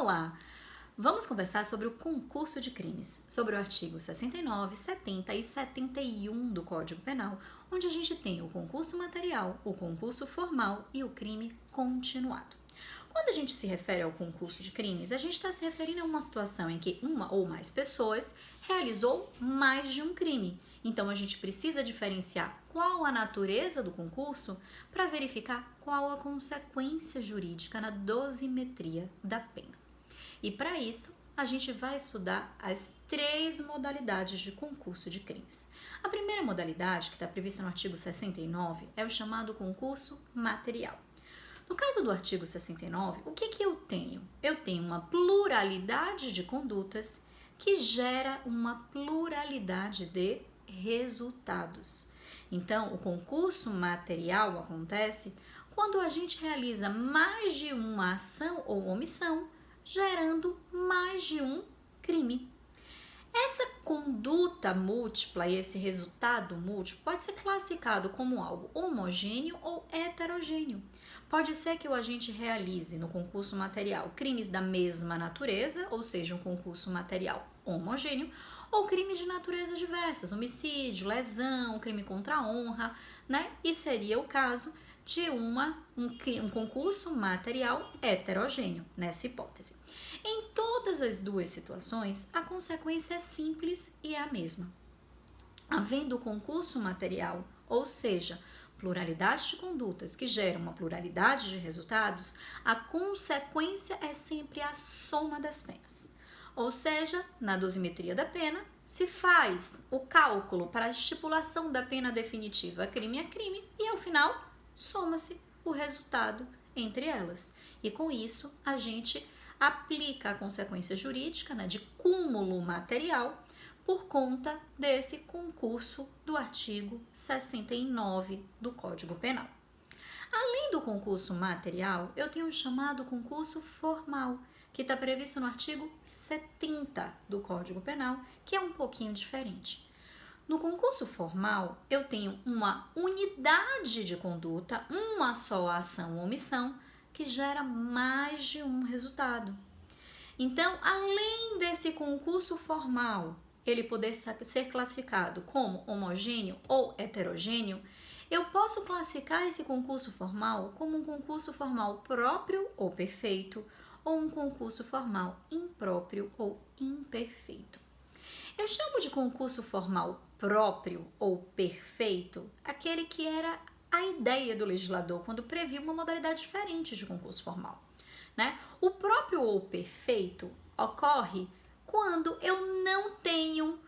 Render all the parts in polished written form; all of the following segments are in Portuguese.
Olá! Vamos conversar sobre o concurso de crimes, sobre o artigo 69, 70 e 71 do Código Penal, onde a gente tem o concurso material, o concurso formal e o crime continuado. Quando a gente se refere ao concurso de crimes, a gente está se referindo a uma situação em que uma ou mais pessoas realizou mais de um crime. Então, a gente precisa diferenciar qual a natureza do concurso para verificar qual a consequência jurídica na dosimetria da pena. E para isso, a gente vai estudar as 3 modalidades de concurso de crimes. A primeira modalidade, que está prevista no artigo 69, é o chamado concurso material. No caso do artigo 69, o que eu tenho? Eu tenho uma pluralidade de condutas que gera uma pluralidade de resultados. Então, o concurso material acontece quando a gente realiza mais de uma ação ou omissão, gerando mais de um crime. Essa conduta múltipla e esse resultado múltiplo pode ser classificado como algo homogêneo ou heterogêneo. Pode ser que o agente realize no concurso material crimes da mesma natureza, ou seja, um concurso material homogêneo, ou crimes de natureza diversas, homicídio, lesão, crime contra a honra, né? E seria o caso de um concurso material heterogêneo, nessa hipótese. Em todas as duas situações, a consequência é simples e é a mesma. Havendo o concurso material, ou seja, pluralidade de condutas que geram uma pluralidade de resultados, a consequência é sempre a soma das penas. Ou seja, na dosimetria da pena, se faz o cálculo para a estipulação da pena definitiva crime a crime e, ao final, soma-se o resultado entre elas. E com isso, a gente aplica a consequência jurídica, né, de cúmulo material por conta desse concurso do artigo 69 do Código Penal. Além do concurso material, eu tenho o chamado concurso formal, que está previsto no artigo 70 do Código Penal, que é um pouquinho diferente. No concurso formal, eu tenho uma unidade de conduta, uma só ação ou omissão, que gera mais de um resultado. Então, além desse concurso formal, ele poder ser classificado como homogêneo ou heterogêneo, eu posso classificar esse concurso formal como um concurso formal próprio ou perfeito, ou um concurso formal impróprio ou imperfeito. Eu chamo de concurso formal próprio ou perfeito aquele que era a ideia do legislador quando previu uma modalidade diferente de concurso formal, né? O próprio ou perfeito ocorre quando eu não tenho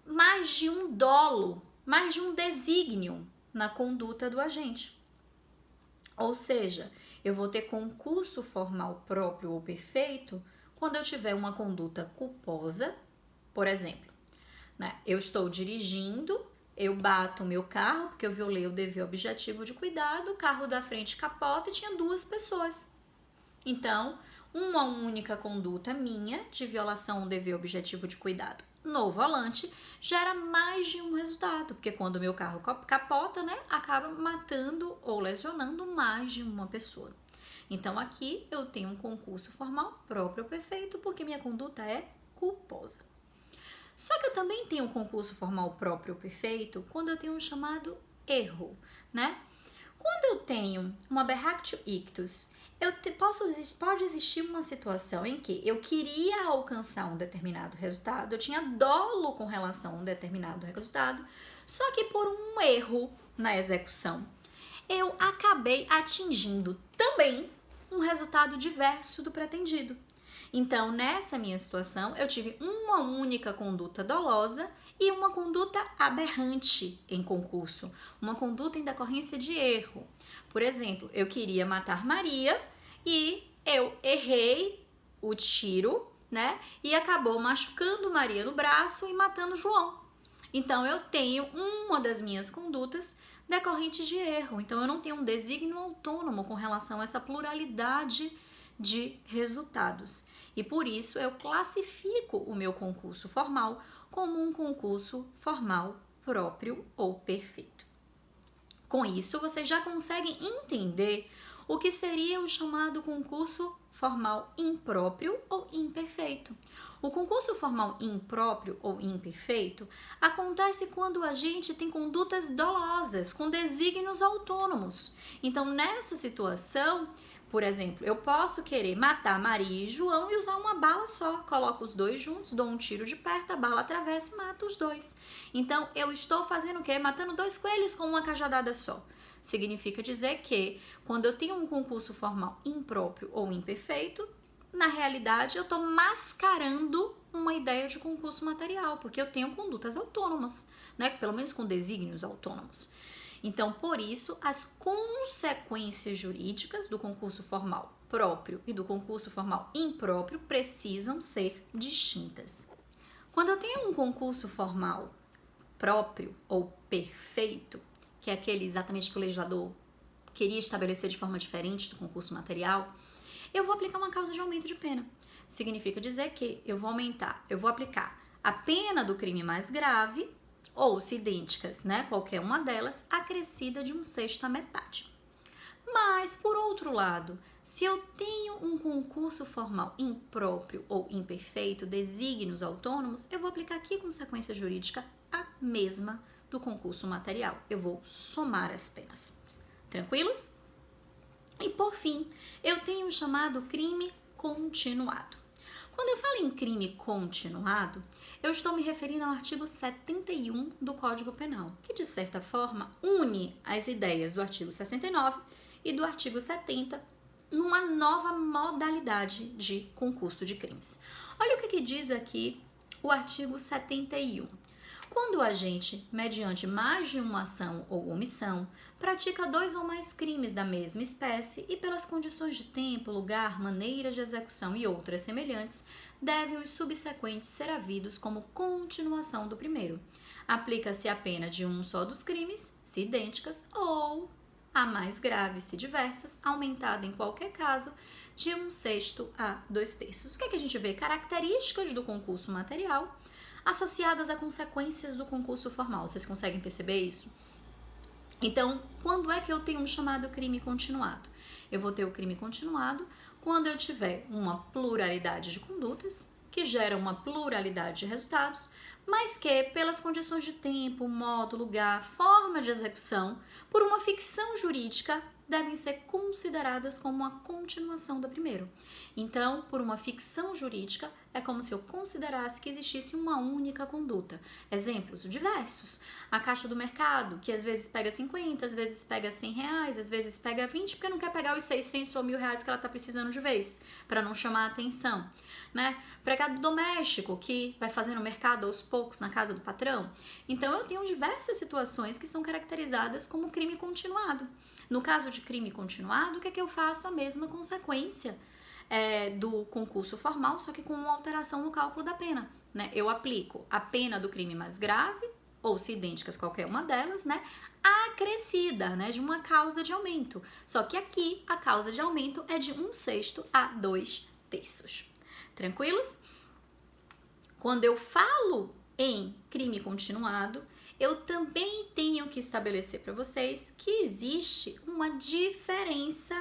mais de um dolo, mais de um desígnio na conduta do agente. Ou seja, eu vou ter concurso formal próprio ou perfeito quando eu tiver uma conduta culposa, por exemplo, né? Eu estou dirigindo, eu bato o meu carro porque eu violei o dever objetivo de cuidado, o carro da frente capota e tinha 2 pessoas. Então, uma única conduta minha de violação ao dever objetivo de cuidado no volante gera mais de um resultado, porque quando o meu carro capota, né, acaba matando ou lesionando mais de uma pessoa. Então, aqui eu tenho um concurso formal próprio ou perfeito, porque minha conduta é culposa. Só que eu também tenho um concurso formal próprio ou perfeito quando eu tenho um chamado erro, né? Quando eu tenho uma aberratio ictus, pode existir uma situação em que eu queria alcançar um determinado resultado, eu tinha dolo com relação a um determinado resultado, só que por um erro na execução, eu acabei atingindo também um resultado diverso do pretendido. Então, nessa minha situação, eu tive uma única conduta dolosa e uma conduta aberrante em concurso, uma conduta em decorrência de erro. Por exemplo, eu queria matar Maria e eu errei o tiro, né? E acabou machucando Maria no braço e matando João. Então, eu tenho uma das minhas condutas decorrente de erro. Então, eu não tenho um desígnio autônomo com relação a essa pluralidade de resultados. E por isso eu classifico o meu concurso formal como um concurso formal próprio ou perfeito. Com isso, vocês já conseguem entender o que seria o chamado concurso formal impróprio ou imperfeito. O concurso formal impróprio ou imperfeito acontece quando o agente tem condutas dolosas, com desígnios autônomos. Então, nessa situação, por exemplo, eu posso querer matar Maria e João e usar uma bala só. Coloco os dois juntos, dou um tiro de perto, a bala atravessa e mata os dois. Então, eu estou fazendo o quê? Matando dois coelhos com uma cajadada só. Significa dizer que, quando eu tenho um concurso formal impróprio ou imperfeito, na realidade eu estou mascarando uma ideia de concurso material, porque eu tenho condutas autônomas, né? Pelo menos com desígnios autônomos. Então, por isso, as consequências jurídicas do concurso formal próprio e do concurso formal impróprio precisam ser distintas. Quando eu tenho um concurso formal próprio ou perfeito, que é aquele exatamente que o legislador queria estabelecer de forma diferente do concurso material, eu vou aplicar uma causa de aumento de pena. Significa dizer que eu vou aplicar a pena do crime mais grave, ou se idênticas, né, qualquer uma delas, acrescida de 1/6 à metade. Mas, por outro lado, se eu tenho um concurso formal impróprio ou imperfeito, desígnios autônomos, eu vou aplicar aqui consequência jurídica a mesma do concurso material. Eu vou somar as penas. Tranquilos? E por fim, eu tenho o chamado crime continuado. Quando eu falo em crime continuado, eu estou me referindo ao artigo 71 do Código Penal, que de certa forma une as ideias do artigo 69 e do artigo 70 numa nova modalidade de concurso de crimes. Olha o que diz aqui o artigo 71. Quando o agente, mediante mais de uma ação ou omissão, pratica 2 ou mais crimes da mesma espécie e pelas condições de tempo, lugar, maneiras de execução e outras semelhantes, devem os subsequentes ser havidos como continuação do primeiro. Aplica-se a pena de um só dos crimes, se idênticas, ou a mais graves, se diversas, aumentada em qualquer caso de 1/6 a 2/3. O que é que a gente vê? Características do concurso material associadas a consequências do concurso formal. Vocês conseguem perceber isso? Então, quando é que eu tenho um chamado crime continuado? Eu vou ter o crime continuado quando eu tiver uma pluralidade de condutas, que gera uma pluralidade de resultados, mas que, pelas condições de tempo, modo, lugar, forma de execução, por uma ficção jurídica, devem ser consideradas como uma continuação do primeiro. Então, por uma ficção jurídica, é como se eu considerasse que existisse uma única conduta. Exemplos diversos. A caixa do mercado, que às vezes pega 50, às vezes pega 100 reais, às vezes pega 20, porque não quer pegar os 600 ou 1.000 reais que ela está precisando de vez, para não chamar a atenção. Né? Empregado doméstico, que vai fazendo mercado aos poucos na casa do patrão. Então, eu tenho diversas situações que são caracterizadas como crime continuado. No caso de crime continuado, o que é que eu faço? A mesma consequência do concurso formal, só que com uma alteração no cálculo da pena. Né? Eu aplico a pena do crime mais grave, ou se idênticas qualquer uma delas, né? Acrescida, né? De uma causa de aumento. Só que aqui a causa de aumento é de 1/6 a 2/3. Tranquilos? Quando eu falo em crime continuado, eu também tenho que estabelecer para vocês que existe uma diferença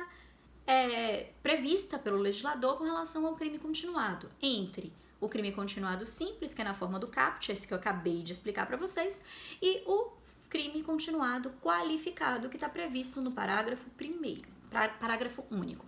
prevista pelo legislador com relação ao crime continuado entre o crime continuado simples, que é na forma do caput, esse que eu acabei de explicar para vocês, e o crime continuado qualificado, que está previsto no parágrafo 1º, parágrafo único.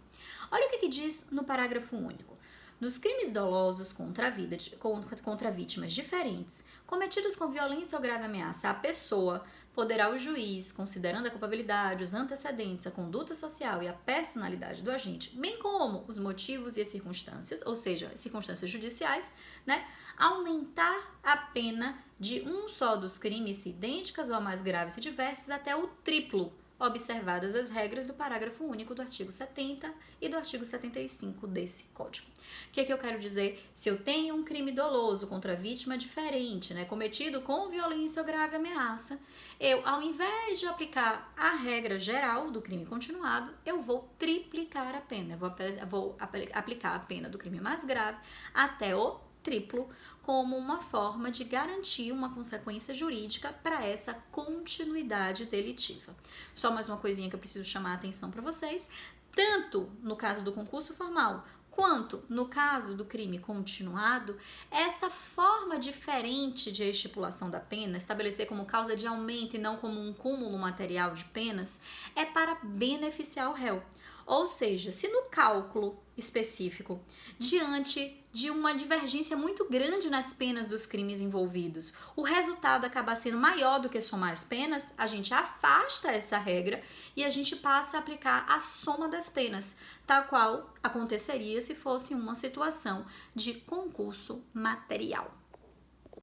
Olha o que diz no parágrafo único. Nos crimes dolosos contra vítimas diferentes, cometidos com violência ou grave ameaça à pessoa, poderá o juiz, considerando a culpabilidade, os antecedentes, a conduta social e a personalidade do agente, bem como os motivos e as circunstâncias, ou seja, as circunstâncias judiciais, né, aumentar a pena de um só dos crimes idênticas ou a mais graves e diversas até o triplo, observadas as regras do parágrafo único do artigo 70 e do artigo 75 desse Código. O que é que eu quero dizer? Se eu tenho um crime doloso contra vítima diferente, né, cometido com violência ou grave ameaça, eu, ao invés de aplicar a regra geral do crime continuado, eu vou triplicar a pena. Eu vou aplicar a pena do crime mais grave até o triplo, como uma forma de garantir uma consequência jurídica para essa continuidade delitiva. Só mais uma coisinha que eu preciso chamar a atenção para vocês. tanto no caso do concurso formal quanto no caso do crime continuado, essa forma diferente de estipulação da pena, estabelecer como causa de aumento e não como um cúmulo material de penas, é para beneficiar o réu. Ou seja, se no cálculo específico, diante de uma divergência muito grande nas penas dos crimes envolvidos, o resultado acaba sendo maior do que somar as penas, a gente afasta essa regra e a gente passa a aplicar a soma das penas, tal qual aconteceria se fosse uma situação de concurso material.